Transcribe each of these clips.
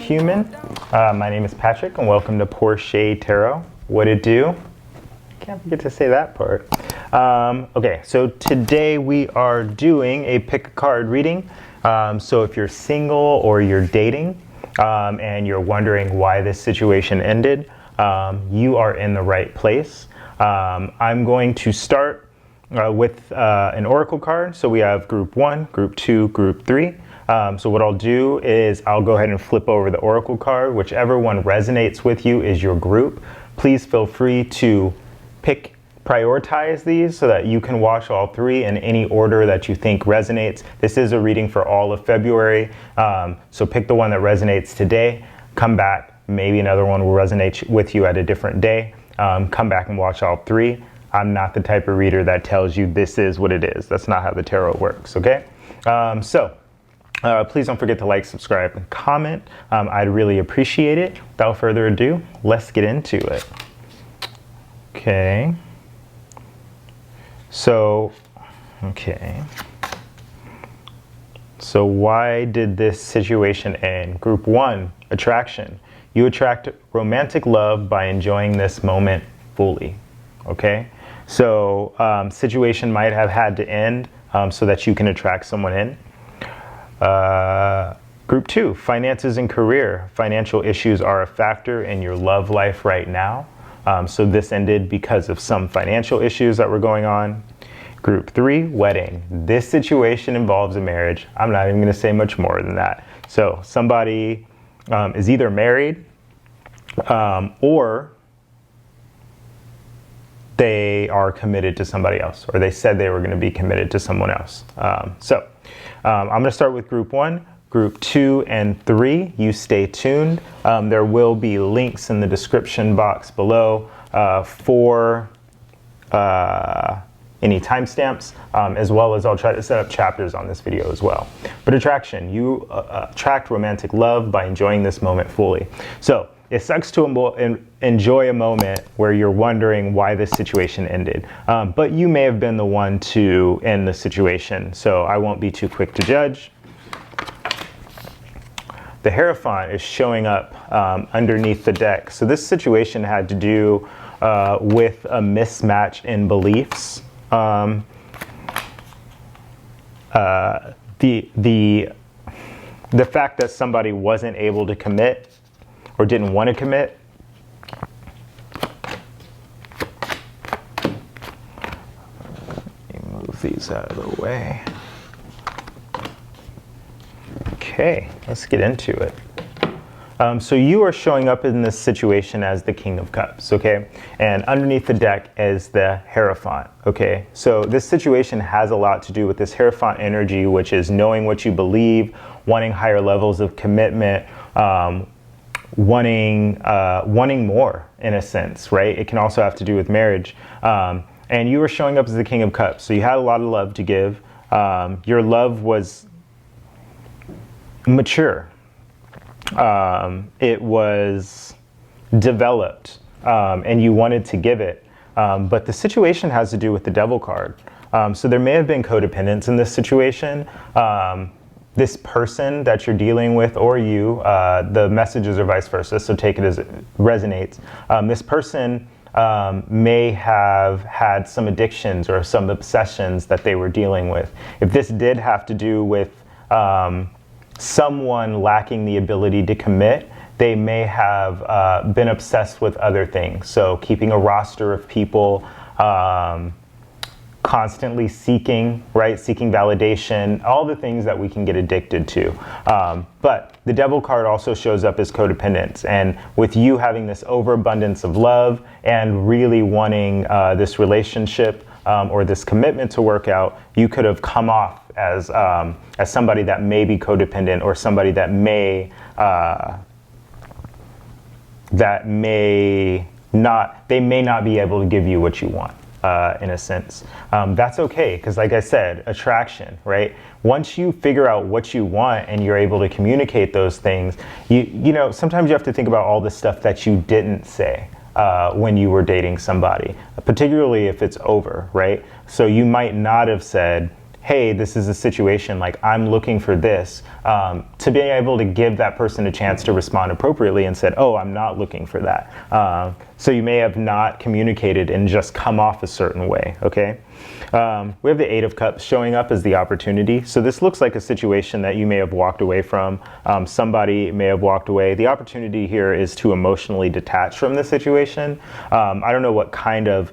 human. My name is Patrick and welcome to Porché Tarot. What it do? Can't forget to say that part. Okay, so today we are doing a pick a card reading. So if you're single or you're dating and you're wondering why this situation ended, you are in the right place. I'm going to start with an oracle card. So we have group 1, group 2, group 3. So what I'll do is I'll go ahead and flip over the oracle card. Whichever one resonates with you is your group. Please feel free to prioritize these so that you can watch all 3 in any order that you think resonates. This is a reading for all of February. So pick the one that resonates today, come back, maybe another one will resonate with you at a different day. Come back and watch all 3. I'm not the type of reader that tells you this is what it is. That's not how the tarot works, okay? Please don't forget to like, subscribe, and comment. I'd really appreciate it. Without further ado, let's get into it. Okay. So why did this situation end? Group 1, attraction. You attract romantic love by enjoying this moment fully, okay? So situation might have had to end so that you can attract someone in. Group 2, finances and career. Financial issues are a factor in your love life right now. So this ended because of some financial issues that were going on. Group 3, wedding. This situation involves a marriage. I'm not even going to say much more than that. So somebody is either married or they are committed to somebody else, or they said they were going to be committed to someone else. I'm going to start with group 1. Group 2 and 3, you stay tuned. There will be links in the description box below for any timestamps, as well as I'll try to set up chapters on this video as well. But attraction, you attract romantic love by enjoying this moment fully. So it sucks to enjoy a moment where you're wondering why this situation ended, but you may have been the one to end the situation, so I won't be too quick to judge. The Hierophant is showing up underneath the deck. So this situation had to do with a mismatch in beliefs. The fact that somebody wasn't able to commit or didn't want to commit. Let me move these out of the way. Okay, let's get into it. So you are showing up in this situation as the King of Cups, okay? And underneath the deck is the Hierophant, okay? So this situation has a lot to do with this Hierophant energy, which is knowing what you believe, wanting higher levels of commitment, wanting more, in a sense, right? It can also have to do with marriage. And you were showing up as the King of Cups, so you had a lot of love to give. Your love was mature. It was developed, and you wanted to give it. But the situation has to do with the Devil card. So there may have been codependence in this situation. This person that you're dealing with, or you, the messages are vice versa, so take it as it resonates. This person may have had some addictions or some obsessions that they were dealing with. If this did have to do with someone lacking the ability to commit, they may have been obsessed with other things. So keeping a roster of people, constantly seeking, right? Seeking validation, all the things that we can get addicted to. But the Devil card also shows up as codependence. And with you having this overabundance of love and really wanting this relationship or this commitment to work out, you could have come off as somebody that may be codependent, or somebody that may not be able to give you what you want, in a sense. That's okay, because like I said, attraction, right? Once you figure out what you want and you're able to communicate those things, you know, sometimes you have to think about all the stuff that you didn't say when you were dating somebody, particularly if it's over, right? So you might not have said, hey, this is a situation, like I'm looking for this, to be able to give that person a chance to respond appropriately and said, oh, I'm not looking for that. So you may have not communicated and just come off a certain way, okay? We have the Eight of Cups showing up as the opportunity. So this looks like a situation that you may have walked away from. Somebody may have walked away. The opportunity here is to emotionally detach from the situation. I don't know what kind of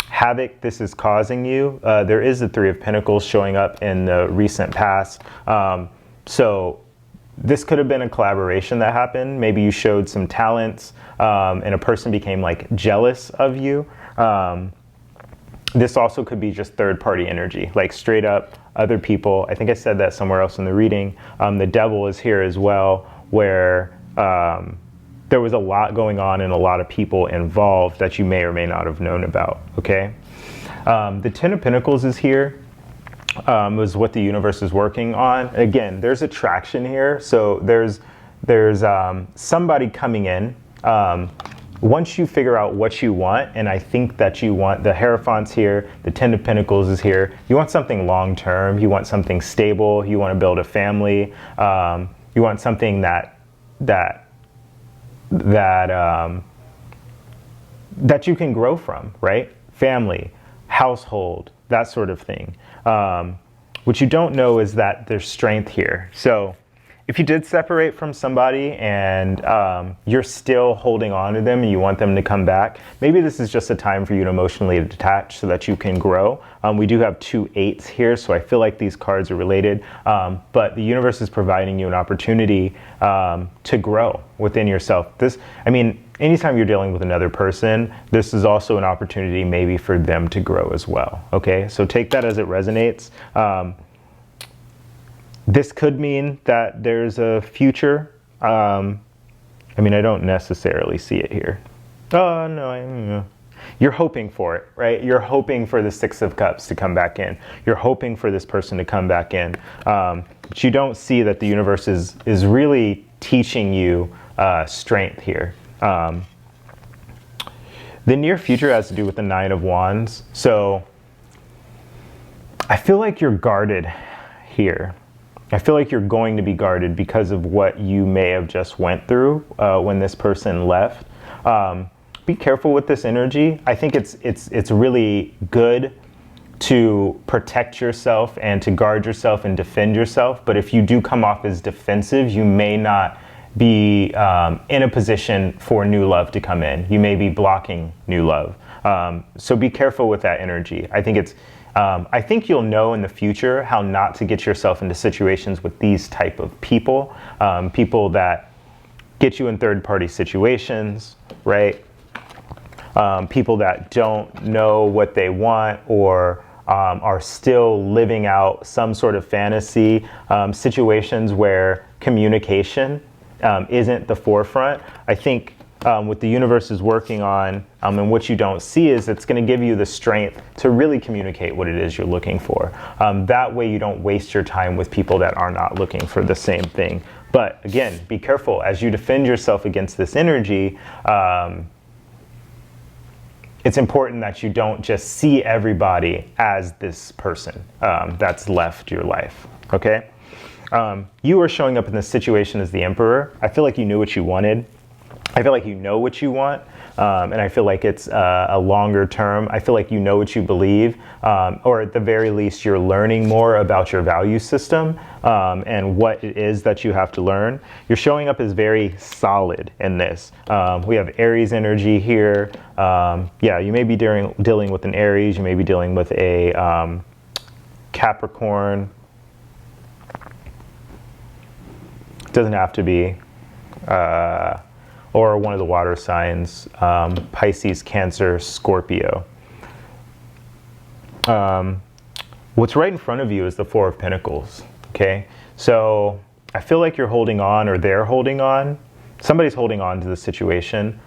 havoc this is causing you. There is the Three of Pentacles showing up in the recent past. So this could have been a collaboration that happened. Maybe you showed some talents and a person became like jealous of you. This also could be just third-party energy, like straight up other people. I think I said that somewhere else in the reading. The devil is here as well, where there was a lot going on and a lot of people involved that you may or may not have known about, okay? The Ten of Pentacles is here, is what the universe is working on. Again, there's attraction here, so there's somebody coming in. Once you figure out what you want, and I think that you want, the Hierophant's here, the Ten of Pentacles is here, you want something long-term, you want something stable, you want to build a family, you want something that you can grow from, right? Family, household, that sort of thing. What you don't know is that there's strength here. So if you did separate from somebody and you're still holding on to them and you want them to come back, maybe this is just a time for you to emotionally detach so that you can grow. We do have 2 8s here, so I feel like these cards are related. But the universe is providing you an opportunity to grow within yourself. Anytime you're dealing with another person, this is also an opportunity maybe for them to grow as well. Okay, so take that as it resonates. This could mean that there's a future. I don't necessarily see it here. Oh, no, you're hoping for it, right? You're hoping for the Six of Cups to come back in. You're hoping for this person to come back in. But you don't see that the universe is really teaching you strength here. The near future has to do with the Nine of Wands. So I feel like you're guarded here. I feel like you're going to be guarded because of what you may have just went through when this person left. Be careful with this energy. I think it's really good to protect yourself and to guard yourself and defend yourself. But if you do come off as defensive, you may not be in a position for new love to come in. You may be blocking new love. So be careful with that energy. I think you'll know in the future how not to get yourself into situations with these type of people. People that get you in third-party situations, right? People that don't know what they want or are still living out some sort of fantasy. Situations where communication isn't the forefront. I think what the universe is working on and what you don't see is it's going to give you the strength to really communicate what it is you're looking for. That way you don't waste your time with people that are not looking for the same thing. But again, be careful as you defend yourself against this energy. It's important that you don't just see everybody as this person that's left your life, okay? You are showing up in this situation as the Emperor. I feel like you knew what you wanted. I feel like you know what you want, and I feel like it's a longer term. I feel like you know what you believe, or at the very least, you're learning more about your value system and what it is that you have to learn. You're showing up as very solid in this. We have Aries energy here. You may be dealing with an Aries. You may be dealing with a Capricorn. Doesn't have to be. Or one of the water signs, Pisces, Cancer, Scorpio. What's right in front of you is the Four of Pentacles, okay? So I feel like you're holding on, or they're holding on. Somebody's holding on to the situation.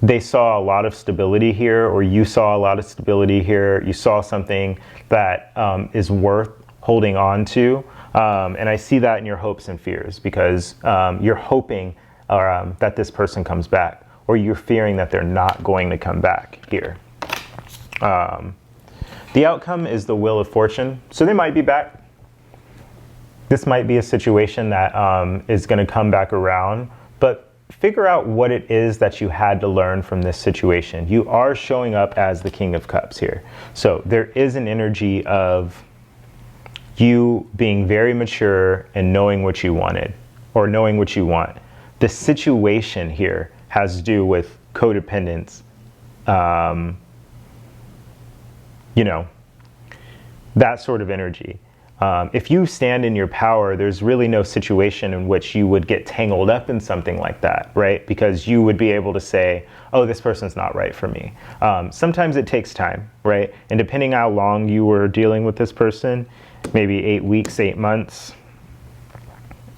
They saw a lot of stability here, or you saw a lot of stability here. You saw something that is worth holding on to. And I see that in your hopes and fears, because you're hoping that this person comes back, or you're fearing that they're not going to come back here. The outcome is the wheel of fortune. So they might be back. This might be a situation that is going to come back around, but figure out what it is that you had to learn from this situation. You are showing up as the King of Cups here. So there is an energy of you being very mature and knowing what you wanted, or knowing what you want. The situation here has to do with codependence, you know, that sort of energy. If you stand in your power, there's really no situation in which you would get tangled up in something like that, right? Because you would be able to say, oh, this person's not right for me. Sometimes it takes time, right? And depending how long you were dealing with this person, maybe 8 weeks, 8 months,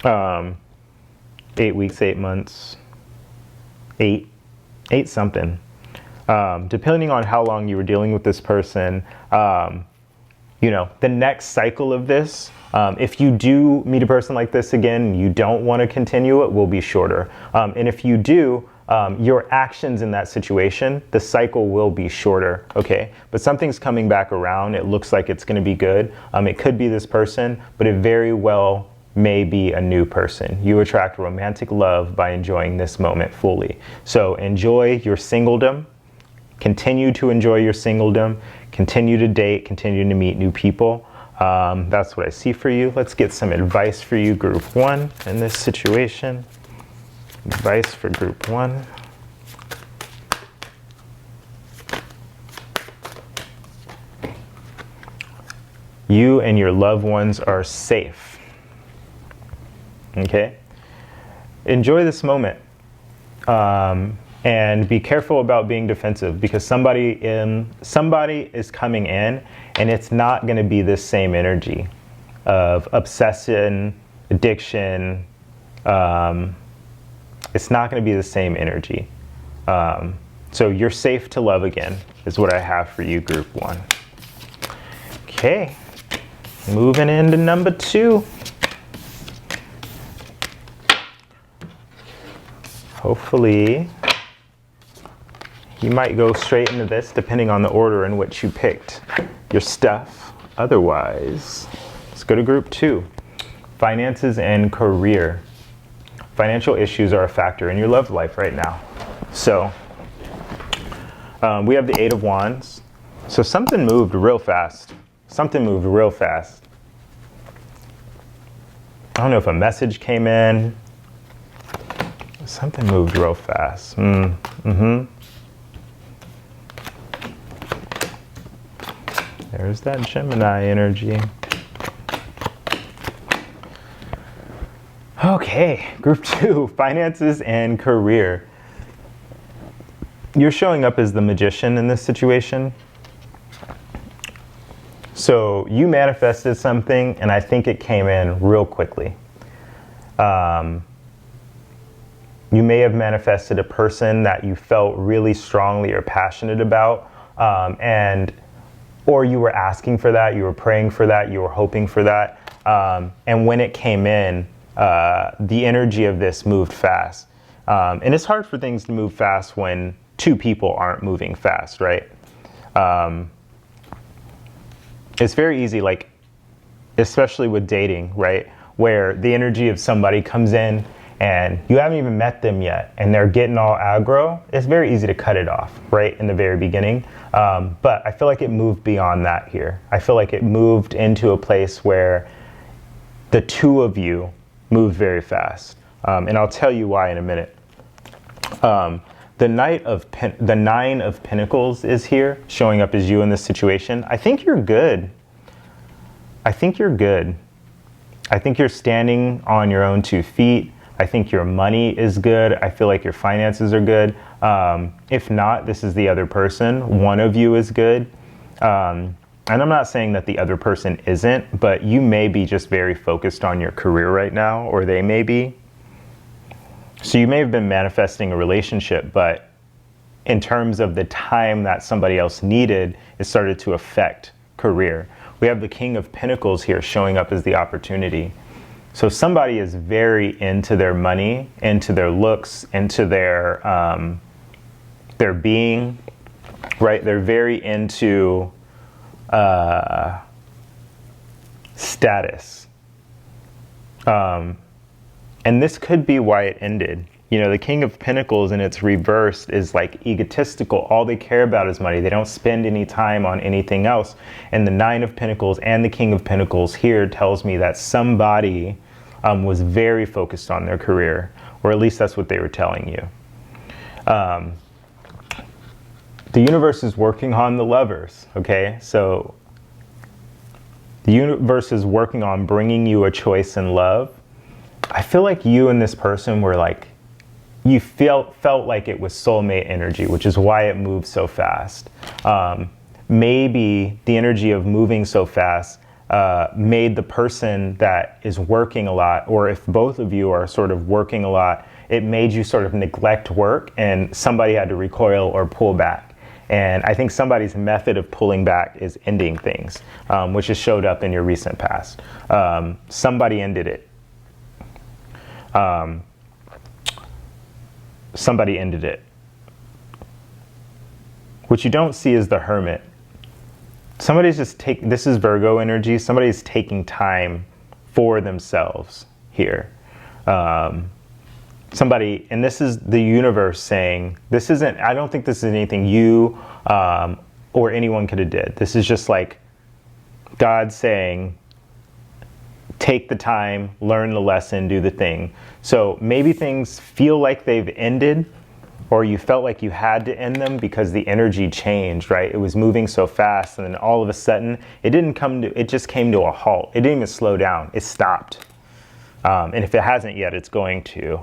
8 weeks, 8 months, 8 something. Depending on how long you were dealing with this person, you know, the next cycle of this, if you do meet a person like this again, you don't want to continue, it will be shorter. And if you do, your actions in that situation, the cycle will be shorter, okay? But something's coming back around. It looks like it's going to be good. It could be this person, but it very well may be a new person. You attract romantic love by enjoying this moment fully. So enjoy your singledom. Continue to enjoy your singledom. Continue to date. Continue to meet new people. That's what I see for you. Let's get some advice for you, Group 1, in this situation. Advice for Group 1. You and your loved ones are safe. Okay? Enjoy this moment. And be careful about being defensive, because somebody is coming in, and it's not going to be this same energy of obsession, addiction. It's not going to be the same energy. So you're safe to love again, is what I have for you, Group 1. Okay, moving into number 2. Hopefully, you might go straight into this depending on the order in which you picked your stuff. Otherwise, let's go to Group 2. Finances and career. Financial issues are a factor in your love life right now. So, we have the 8 of Wands. So something moved real fast. Something moved real fast. I don't know if a message came in. Something moved real fast. There's that Gemini energy. Okay, Group 2, finances and career. You're showing up as the magician in this situation. So you manifested something, and I think it came in real quickly. You may have manifested a person that you felt really strongly or passionate about, or you were asking for that, you were praying for that, you were hoping for that. And when it came in, the energy of this moved fast. And it's hard for things to move fast when two people aren't moving fast, right? It's very easy, like, especially with dating, right? Where the energy of somebody comes in and you haven't even met them yet and they're getting all aggro. It's very easy to cut it off, right, in the very beginning. But I feel like it moved beyond that here. I feel like it moved into a place where the two of you moved very fast. And I'll tell you why in a minute. The Nine of Pentacles is here, showing up as you in this situation. I think you're good. I think you're good. I think you're standing on your own 2 feet. I think your money is good. I feel like your finances are good. If not, this is the other person. One of you is good. And I'm not saying that the other person isn't, but you may be just very focused on your career right now, or they may be. So you may have been manifesting a relationship, but in terms of the time that somebody else needed, it started to affect career. We have the King of Pentacles here showing up as the opportunity. So somebody is very into their money, into their looks, into their being, right? They're very into status. And this could be why it ended. You know, the King of Pentacles in its reverse is like egotistical. All they care about is money. They don't spend any time on anything else. And the Nine of Pentacles and the King of Pentacles here tells me that somebody was very focused on their career, or at least that's what they were telling you. The universe is working on the lovers, okay? So the universe is working on bringing you a choice in love. I feel like you and this person were like, you felt like it was soulmate energy, which is why it moved so fast. Maybe the energy of moving so fast made the person that is working a lot, or if both of you are sort of working a lot, it made you sort of neglect work and somebody had to recoil or pull back. And I think somebody's method of pulling back is ending things, which has showed up in your recent past. Somebody ended it. Somebody ended it. What you don't see is the Hermit. Somebody's just this is Virgo energy. Somebody's taking time for themselves here. Somebody, and this is the universe saying, this isn't, I don't think this is anything you or anyone could have did. This is just like God saying, take the time, learn the lesson, do the thing. So maybe things feel like they've ended, or you felt like you had to end them because the energy changed, right? It was moving so fast, and then all of a sudden, it just came to a halt. It didn't even slow down, it stopped. And if it hasn't yet, it's going to.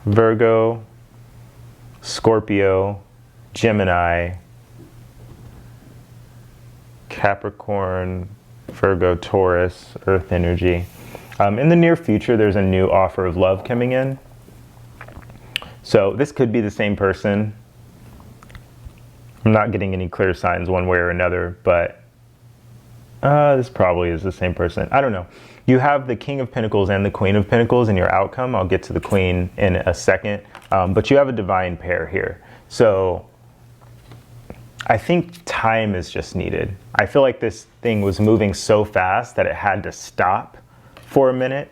Virgo, Scorpio, Gemini, Capricorn, Virgo, Taurus, Earth energy. In the near future, there's a new offer of love coming in. So this could be the same person. I'm not getting any clear signs one way or another, but this probably is the same person. I don't know. You have the King of Pentacles and the Queen of Pentacles in your outcome. I'll get to the Queen in a second. But you have a divine pair here. So I think time is just needed. I feel like this thing was moving so fast that it had to stop for a minute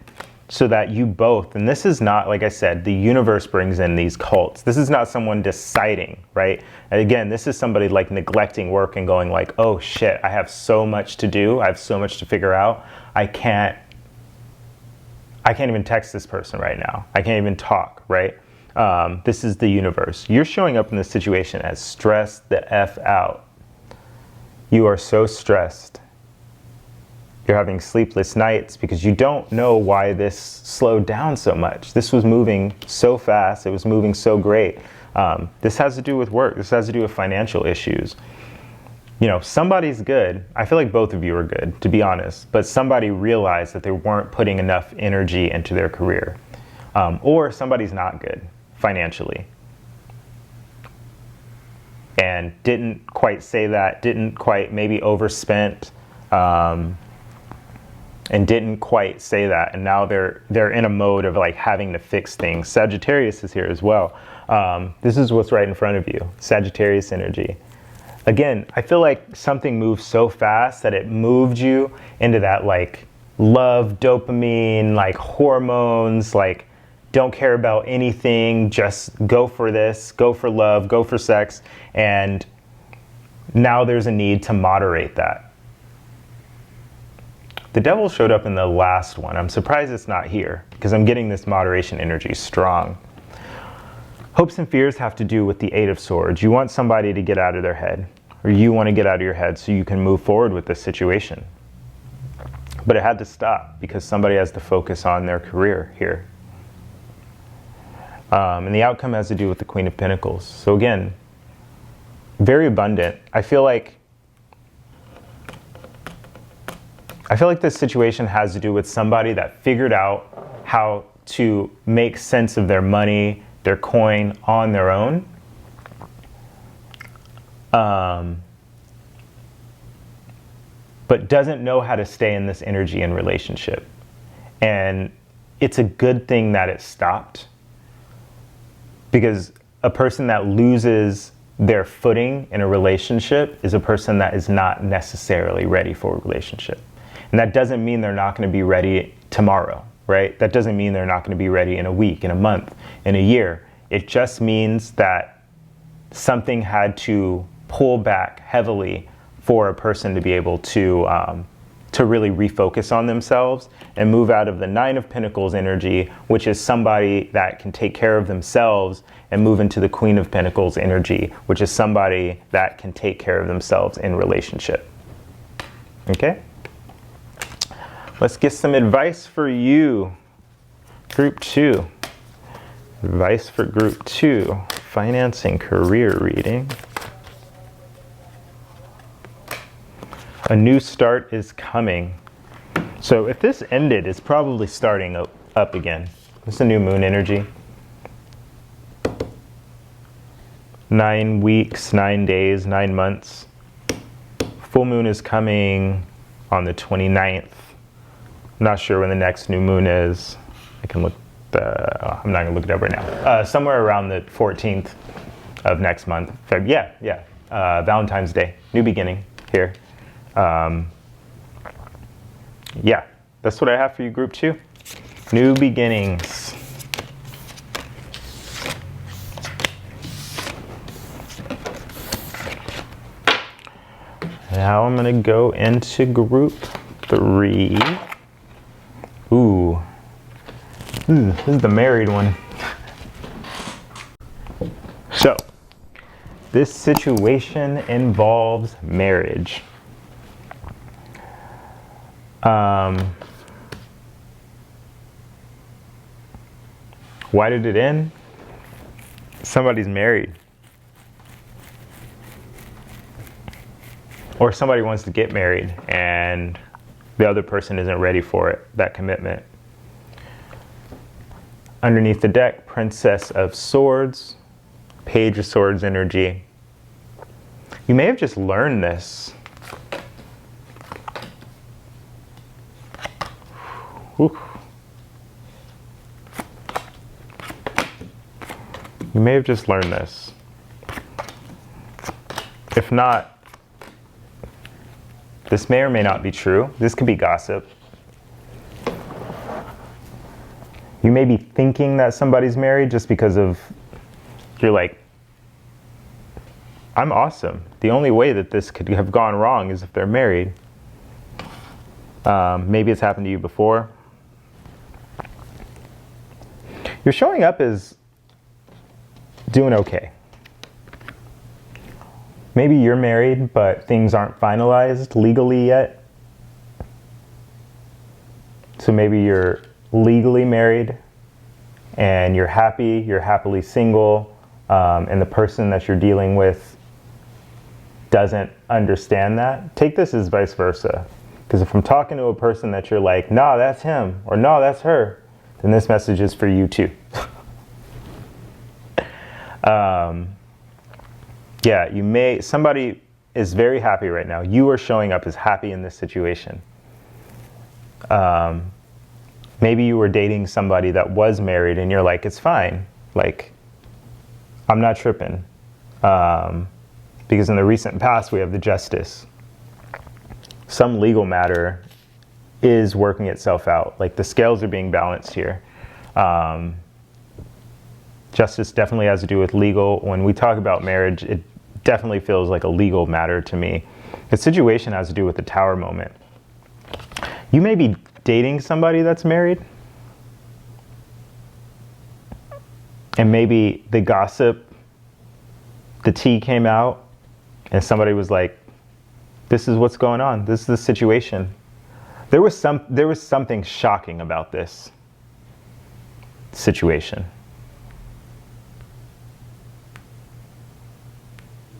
so that you both, and this is not, like I said, the universe brings in these cults. This is not someone deciding, right? And again, this is somebody like neglecting work and going like, oh shit, I have so much to do. I have so much to figure out. I can't even text this person right now. I can't even talk, right? This is the universe. You're showing up in this situation as stressed the F out. You are so stressed. You're having sleepless nights because you don't know why this slowed down so much. This was moving so fast. It was moving so great. This has to do with work. This has to do with financial issues. You know, somebody's good. I feel like both of you are good, to be honest. But somebody realized that they weren't putting enough energy into their career. Or somebody's not good financially. And didn't quite say that, didn't quite, maybe overspent. And didn't quite say that, and now they're in a mode of like having to fix things. Sagittarius is here as well. This is what's right in front of you, Sagittarius energy. Again, I feel like something moved so fast that it moved you into that like love, dopamine, like hormones, like don't care about anything, just go for this, go for love, go for sex, and now there's a need to moderate that. The devil showed up in the last one. I'm surprised it's not here because I'm getting this moderation energy strong. Hopes and fears have to do with the Eight of Swords. You want somebody to get out of their head, or you want to get out of your head so you can move forward with this situation. But it had to stop because somebody has to focus on their career here. And the outcome has to do with the Queen of Pentacles. So again, very abundant. I feel like this situation has to do with somebody that figured out how to make sense of their money, their coin on their own. But doesn't know how to stay in this energy and relationship. And it's a good thing that it stopped. Because a person that loses their footing in a relationship is a person that is not necessarily ready for a relationship. And that doesn't mean they're not going to be ready tomorrow, right? That doesn't mean they're not going to be ready in a week, in a month, in a year. It just means that something had to pull back heavily for a person to be able to really refocus on themselves and move out of the Nine of Pentacles energy, which is somebody that can take care of themselves, and move into the Queen of Pentacles energy, which is somebody that can take care of themselves in relationship. Okay? Let's get some advice for you. Group 2. Advice for Group 2. Financing, career reading. A new start is coming. So if this ended, it's probably starting up again. This is a new moon energy. 9 weeks, 9 days, 9 months. Full moon is coming on the 29th. Not sure when the next new moon is. I can look. I'm not gonna look it up right now. Somewhere around the 14th of next month. Yeah. Valentine's Day. New beginning here. Yeah, that's what I have for you, Group 2. New beginnings. Now I'm going to go into Group 3. Ooh. This is the married one. So, this situation involves marriage. Why did it end? Somebody's married. Or somebody wants to get married and the other person isn't ready for it, that commitment. Underneath the deck, Princess of Swords, Page of Swords energy. You may have just learned this. Whew. You may have just learned this. If not, this may or may not be true. This could be gossip. You may be thinking that somebody's married just because of, you're like, I'm awesome. The only way that this could have gone wrong is if they're married. Maybe it's happened to you before. You're showing up as doing okay. Maybe you're married, but things aren't finalized legally yet. So maybe you're legally married and you're happy, you're happily single, and the person that you're dealing with doesn't understand that. Take this as vice versa. Because if I'm talking to a person that you're like, nah, that's him, or no, that's her, then this message is for you too. Yeah, somebody is very happy right now. You are showing up as happy in this situation. Maybe you were dating somebody that was married and you're like, it's fine. Like, I'm not tripping. Because in the recent past, we have the Justice. Some legal matter is working itself out. Like, the scales are being balanced here. Justice definitely has to do with legal. When we talk about marriage, it definitely feels like a legal matter to me. The situation has to do with the Tower moment. You may be dating somebody that's married. And maybe the gossip, the tea came out, and somebody was like, this is what's going on. This is the situation. There was something shocking about this situation.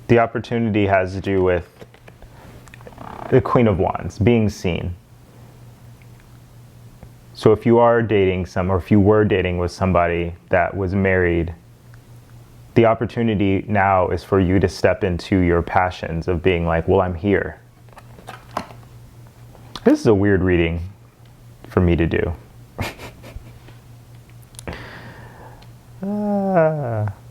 The opportunity has to do with the Queen of Wands, being seen. So if you are dating or if you were dating with somebody that was married, the opportunity now is for you to step into your passions of being like, well, I'm here. This is a weird reading for me to do.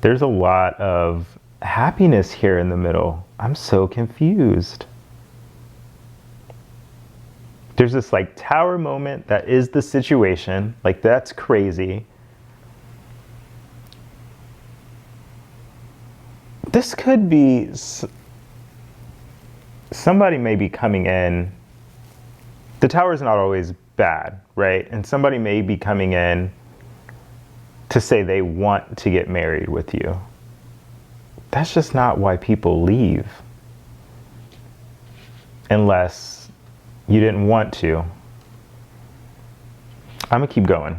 There's a lot of happiness here in the middle. I'm so confused. There's this like tower moment that is the situation. Like, that's crazy. This could be, somebody may be coming in. The tower is not always bad, right? And somebody may be coming in to say they want to get married with you. That's just not why people leave. Unless you didn't want to. I'm gonna keep going.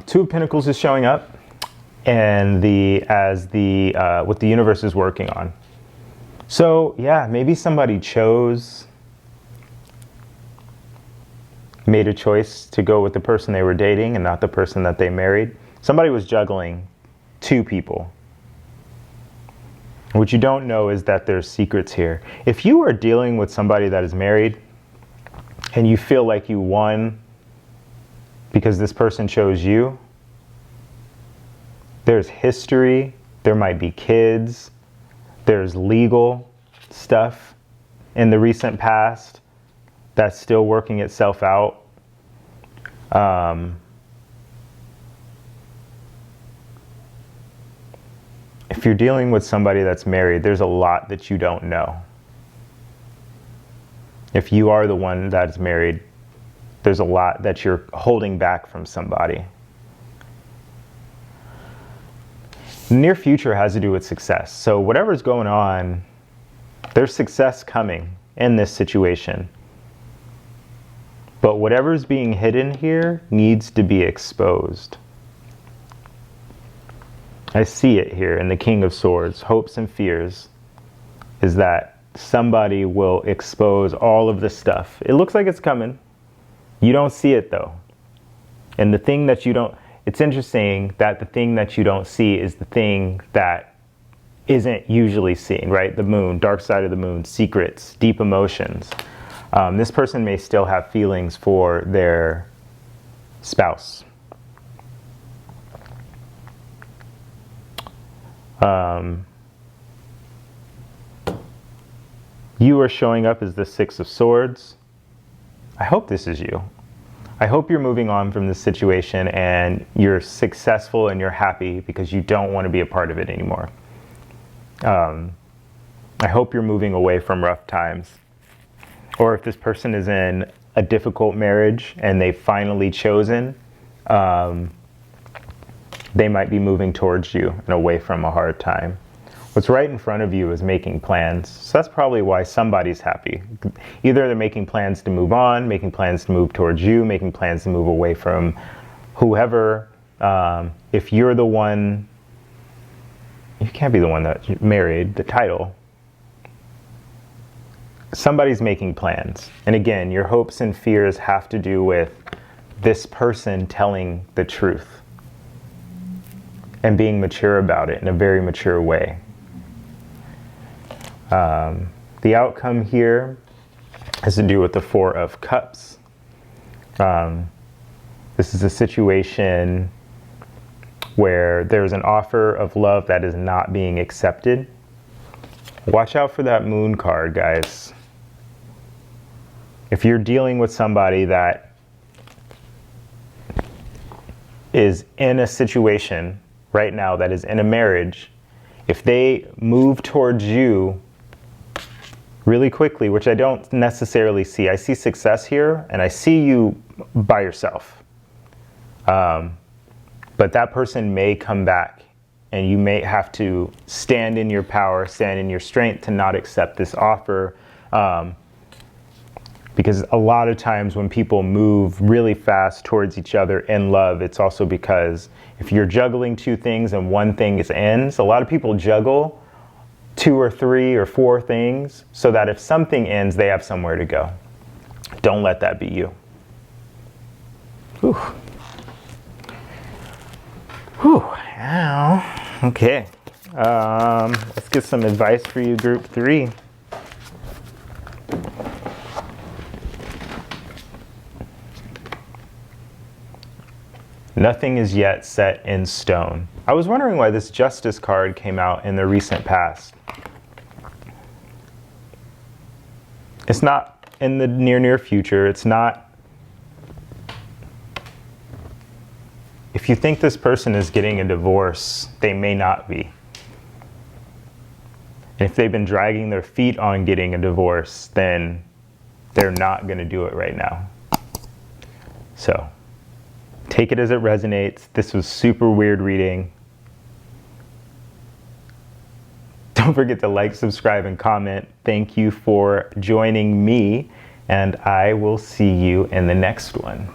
Two of Pentacles is showing up, and what the universe is working on. So yeah, maybe somebody made a choice to go with the person they were dating and not the person that they married. Somebody was juggling two people. What you don't know is that there's secrets here. If you are dealing with somebody that is married and you feel like you won because this person chose you, there's history, there might be kids, there's legal stuff in the recent past that's still working itself out. If you're dealing with somebody that's married, there's a lot that you don't know. If you are the one that's married, there's a lot that you're holding back from somebody. The near future has to do with success. So whatever's going on, there's success coming in this situation. But whatever's being hidden here needs to be exposed. I see it here in the King of Swords. Hopes and fears is that somebody will expose all of this stuff. It looks like it's coming. You don't see it though. And the thing that you don't, it's interesting that the thing that you don't see is the thing that isn't usually seen, right? The moon, dark side of the moon, secrets, deep emotions. This person may still have feelings for their spouse. You are showing up as the Six of Swords. I hope this is you. I hope you're moving on from this situation and you're successful and you're happy because you don't want to be a part of it anymore. I hope you're moving away from rough times. Or if this person is in a difficult marriage and they've finally chosen, they might be moving towards you and away from a hard time. What's right in front of you is making plans. So that's probably why somebody's happy. Either they're making plans to move on, making plans to move towards you, making plans to move away from whoever. If you're the one, you can't be the one that married, the title. Somebody's making plans. And again, your hopes and fears have to do with this person telling the truth and being mature about it in a very mature way. The outcome here has to do with the Four of Cups. This is a situation where there's an offer of love that is not being accepted. Watch out for that Moon card, guys. If you're dealing with somebody that is in a situation right now that is in a marriage, if they move towards you really quickly, which I don't necessarily see. I see success here, and I see you by yourself. But that person may come back, and you may have to stand in your power, stand in your strength to not accept this offer. Because a lot of times when people move really fast towards each other in love, it's also because if you're juggling two things and one thing ends, a lot of people juggle 2 or 3 or 4 things so that if something ends, they have somewhere to go. Don't let that be you. Whew. Whew. Ow. Okay. Let's get some advice for you, group 3. Nothing is yet set in stone. I was wondering why this Justice card came out in the recent past. It's not in the near future. It's not. If you think this person is getting a divorce, they may not be. And if they've been dragging their feet on getting a divorce, then they're not going to do it right now. So take it as it resonates. This was super weird reading. Don't forget to like, subscribe, and comment. Thank you for joining me, and I will see you in the next one.